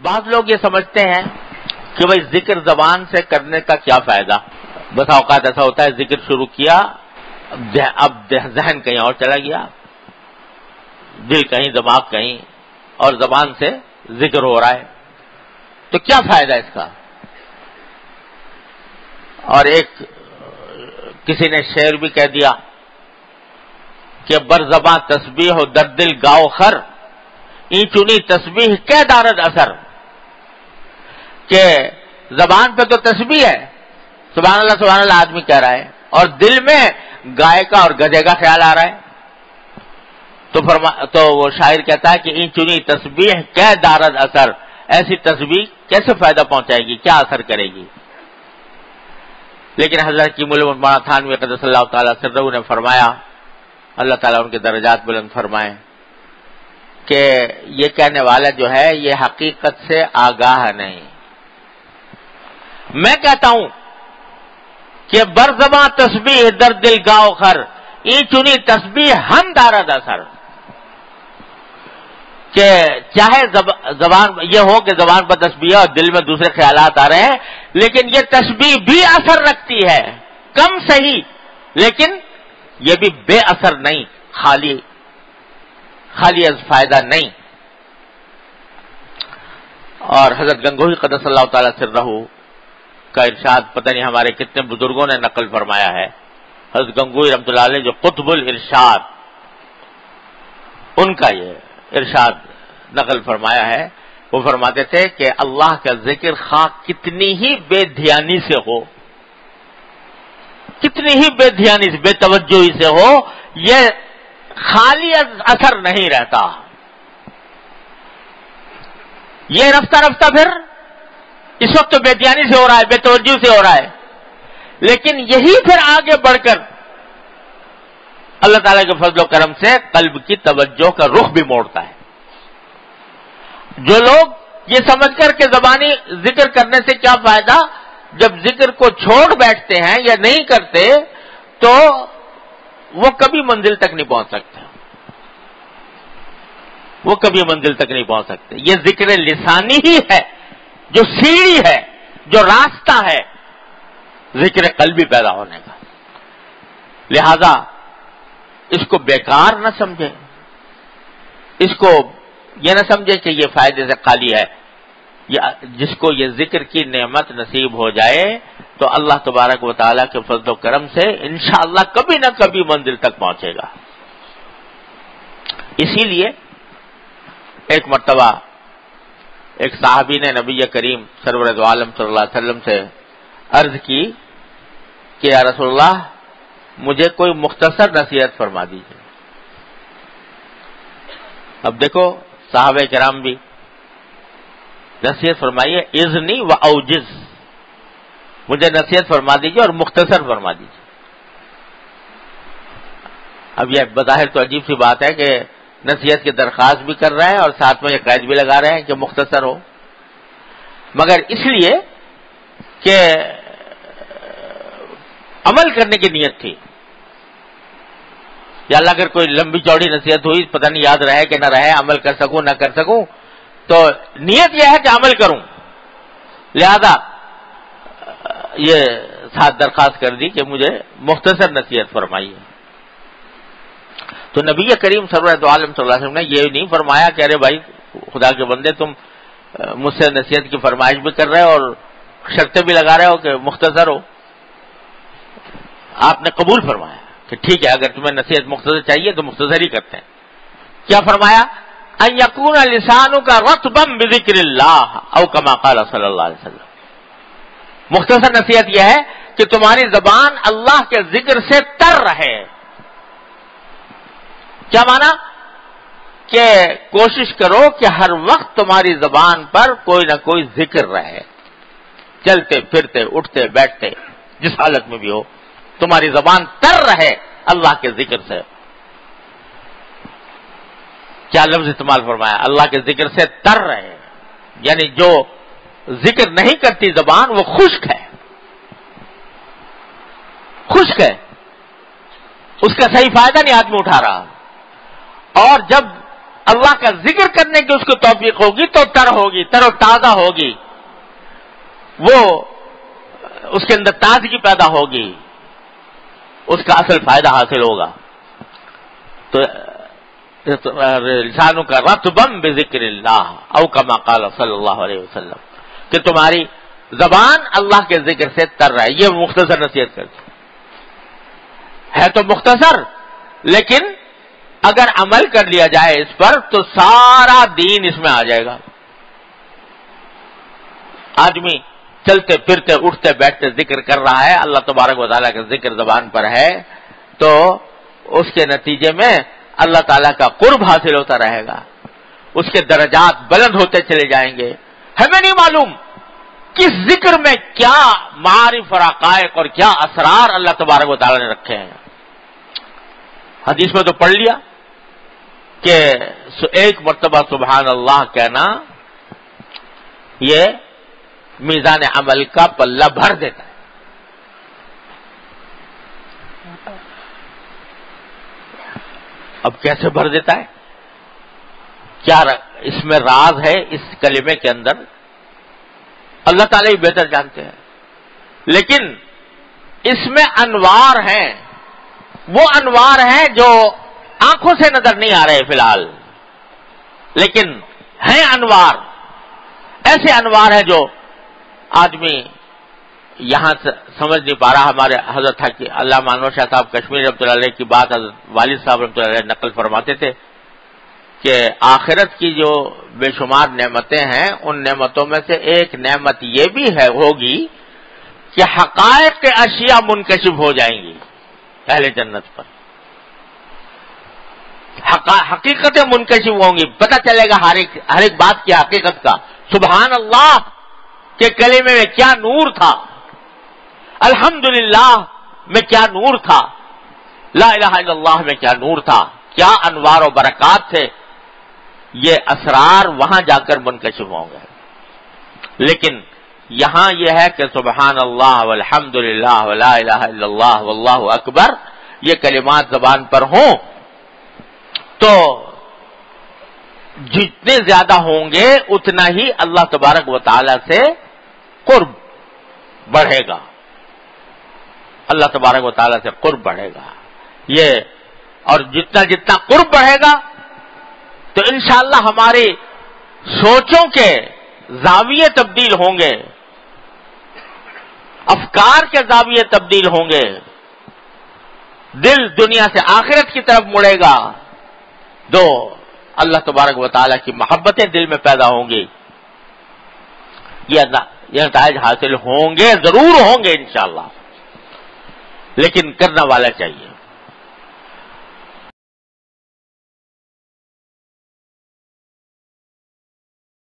بعض لوگ یہ سمجھتے ہیں کہ بھئی ذکر زبان سے کرنے کا کیا فائدہ. بس اوقات ایسا ہوتا ہے ذکر شروع کیا، اب ذہن کہیں اور چلا گیا، دل کہیں، دماغ کہیں، اور زبان سے ذکر ہو رہا ہے، تو کیا فائدہ اس کا؟ اور ایک کسی نے شعر بھی کہہ دیا کہ بر زباں تسبیح و در دل گاؤ خر، این چنی تسبیح کہ دارد اثر. کہ زبان پہ تو تسبیح ہے، سبحان اللہ آدمی کہہ رہا ہے، اور دل میں گائے کا اور گدھے کا خیال آ رہا ہے. تو وہ شاعر کہتا ہے کہ این چنی تسبیح کہ دارد اثر، ایسی تسبیح کیسے فائدہ پہنچائے گی، کیا اثر کرے گی؟ لیکن حضرت کی مولوی مولانا تھانوی قدس اللہ تعالیٰ سرہ نے فرمایا، اللہ تعالیٰ ان کے درجات بلند فرمائے، کہ یہ کہنے والا جو ہے یہ حقیقت سے آگاہ نہیں. میں کہتا ہوں کہ برزباں تسبیح در دل گاؤ خر، ای چنی تسبیح ہم دارد اثر. کہ چاہے زبان یہ ہو کہ زبان پر تسبیح اور دل میں دوسرے خیالات آ رہے ہیں، لیکن یہ تسبیح بھی اثر رکھتی ہے، کم صحیح، لیکن یہ بھی بے اثر نہیں، خالی از فائدہ نہیں. اور حضرت گنگوہی قدس اللہ تعالیٰ سرہ کا ارشاد پتہ نہیں ہمارے کتنے بزرگوں نے نقل فرمایا ہے. حضرت گنگوہی رحمۃ اللہ علیہ جو قطب الارشاد، ان کا یہ ارشاد نقل فرمایا ہے. وہ فرماتے تھے کہ اللہ کا ذکر خواہ کتنی ہی بے دھیانی سے ہو، کتنی ہی بے دھیانی سے، بے توجہی سے ہو، یہ خالی اثر نہیں رہتا. یہ رفتہ رفتہ پھر اس وقت تو بے دھیانی سے ہو رہا ہے، بے توجہی سے ہو رہا ہے، لیکن یہی پھر آگے بڑھ کر اللہ تعالیٰ کے فضل و کرم سے قلب کی توجہ کا رخ بھی موڑتا ہے. جو لوگ یہ سمجھ کر کہ زبانی ذکر کرنے سے کیا فائدہ، جب ذکر کو چھوڑ بیٹھتے ہیں یا نہیں کرتے تو وہ کبھی منزل تک نہیں پہنچ سکتے، وہ کبھی منزل تک نہیں پہنچ سکتے. یہ ذکر لسانی ہی ہے جو سیڑھی ہے، جو راستہ ہے ذکر قلبی پیدا ہونے کا. لہذا اس کو بیکار نہ سمجھے، اس کو یہ نہ سمجھے کہ یہ فائدے سے خالی ہے. جس کو یہ ذکر کی نعمت نصیب ہو جائے تو اللہ تبارک و تعالیٰ کے فضل و کرم سے انشاءاللہ کبھی نہ کبھی منزل تک پہنچے گا. اسی لیے ایک مرتبہ ایک صحابی نے نبی کریم سرور دو عالم صلی اللہ علیہ وسلم سے عرض کی کہ یا رسول اللہ مجھے کوئی مختصر نصیحت فرما دیجیے. اب دیکھو صحابہ کرام بھی نصیحت فرمائیے، اذنی و اوجز، مجھے نصیحت فرما دیجیے اور مختصر فرما دیجیے. اب یہ بظاہر تو عجیب سی بات ہے کہ نصیحت کی درخواست بھی کر رہے ہیں اور ساتھ میں یہ قید بھی لگا رہے ہیں کہ مختصر ہو، مگر اس لیے کہ عمل کرنے کی نیت تھی. یا اللہ اگر کوئی لمبی چوڑی نصیحت ہوئی پتہ نہیں یاد رہے کہ نہ رہے، عمل کر سکوں نہ کر سکوں، تو نیت یہ ہے کہ عمل کروں. لہذا یہ ساتھ درخواست کر دی کہ مجھے مختصر نصیحت فرمائیے. تو نبی کریم سرور دو عالم صلی اللہ علیہ وسلم نے یہ نہیں فرمایا کہ ارے بھائی خدا کے بندے تم مجھ سے نصیحت کی فرمائش بھی کر رہے ہو اور شرطیں بھی لگا رہے ہو کہ مختصر ہو. آپ نے قبول فرمایا کہ ٹھیک ہے اگر تمہیں نصیحت مختصر چاہیے تو مختصر ہی کرتے ہیں. کیا فرمایا؟ ان یکون لسانک رطبا بذکر اللہ او کما قال صلی اللہ علیہ وسلم. مختصر نصیحت یہ ہے کہ تمہاری زبان اللہ کے ذکر سے تر رہے. کیا مانا؟ کہ کوشش کرو کہ ہر وقت تمہاری زبان پر کوئی نہ کوئی ذکر رہے، چلتے پھرتے اٹھتے بیٹھتے جس حالت میں بھی ہو تمہاری زبان تر رہے اللہ کے ذکر سے. کیا لفظ استعمال فرمایا؟ اللہ کے ذکر سے تر رہے، یعنی جو ذکر نہیں کرتی زبان وہ خشک ہے، خشک ہے، اس کا صحیح فائدہ نہیں آدمی اٹھا رہا. اور جب اللہ کا ذکر کرنے کی اس کو توفیق ہوگی تو تر و تازہ ہوگی، وہ اس کے اندر تازگی پیدا ہوگی، اس کا اصل فائدہ حاصل ہوگا۔ تو لسانوں کا رطبم بذکر اللہ او کما قال صلی اللہ علیہ وسلم، کہ تمہاری زبان اللہ کے ذکر سے تر رہے۔ یہ مختصر نصیحت کرتی ہے تو مختصر، لیکن اگر عمل کر لیا جائے اس پر تو سارا دین اس میں آ جائے گا۔ آدمی چلتے پھرتے اٹھتے بیٹھتے ذکر کر رہا ہے، اللہ تبارک و تعالیٰ کا ذکر زبان پر ہے، تو اس کے نتیجے میں اللہ تعالیٰ کا قرب حاصل ہوتا رہے گا، اس کے درجات بلند ہوتے چلے جائیں گے۔ ہمیں نہیں معلوم کس ذکر میں کیا معارف اور حقائق اور کیا اسرار اللہ تبارک و تعالیٰ نے رکھے ہیں۔ حدیث میں تو پڑھ لیا کہ ایک مرتبہ سبحان اللہ کہنا یہ میزان عمل کا پلہ بھر دیتا ہے۔ اب کیسے بھر دیتا ہے؟ کیا اس میں راز ہے اس کلمے کے اندر؟ اللہ تعالیٰ ہی بہتر جانتے ہیں، لیکن اس میں انوار ہیں، وہ انوار ہیں جو آنکھوں سے نظر نہیں آ رہے فی الحال، لیکن ہیں انوار، ایسے انوار ہیں جو آدمی یہاں سے سمجھ نہیں پا رہا۔ ہمارے حضرت علامہ انور شاہ صاحب کشمیری رحمۃ اللہ علیہ کی بات حضرت والد صاحب رحمۃ اللہ علیہ نقل فرماتے تھے کہ آخرت کی جو بے شمار نعمتیں ہیں، ان نعمتوں میں سے ایک نعمت یہ بھی ہے ہوگی کہ حقائق کے اشیاء منکشف ہو جائیں گی اہل جنت پر، حقیقتیں منکشف ہوں گی، پتہ چلے گا ہر ایک بات کی حقیقت کا۔ سبحان اللہ کے کلمے میں کیا نور تھا، الحمدللہ میں کیا نور تھا، لا الہ الا اللہ میں کیا نور تھا، کیا انوار و برکات تھے، یہ اسرار وہاں جا کر منکشف ہوں گے۔ لیکن یہاں یہ ہے کہ سبحان اللہ والحمدللہ ولا الہ الا اللہ واللہ اکبر یہ کلمات زبان پر ہوں تو جتنے زیادہ ہوں گے اتنا ہی اللہ تبارک و تعالی سے قرب بڑھے گا، اللہ تبارک و تعالی سے قرب بڑھے گا یہ، اور جتنا قرب بڑھے گا تو انشاءاللہ ہماری سوچوں کے زاویے تبدیل ہوں گے، افکار کے زاویے تبدیل ہوں گے، دل دنیا سے آخرت کی طرف مڑے گا، دو اللہ تبارک و تعالیٰ کی محبتیں دل میں پیدا ہوں گی۔ یہ نتائج حاصل ہوں گے، ضرور ہوں گے انشاءاللہ، لیکن کرنا والا چاہیے۔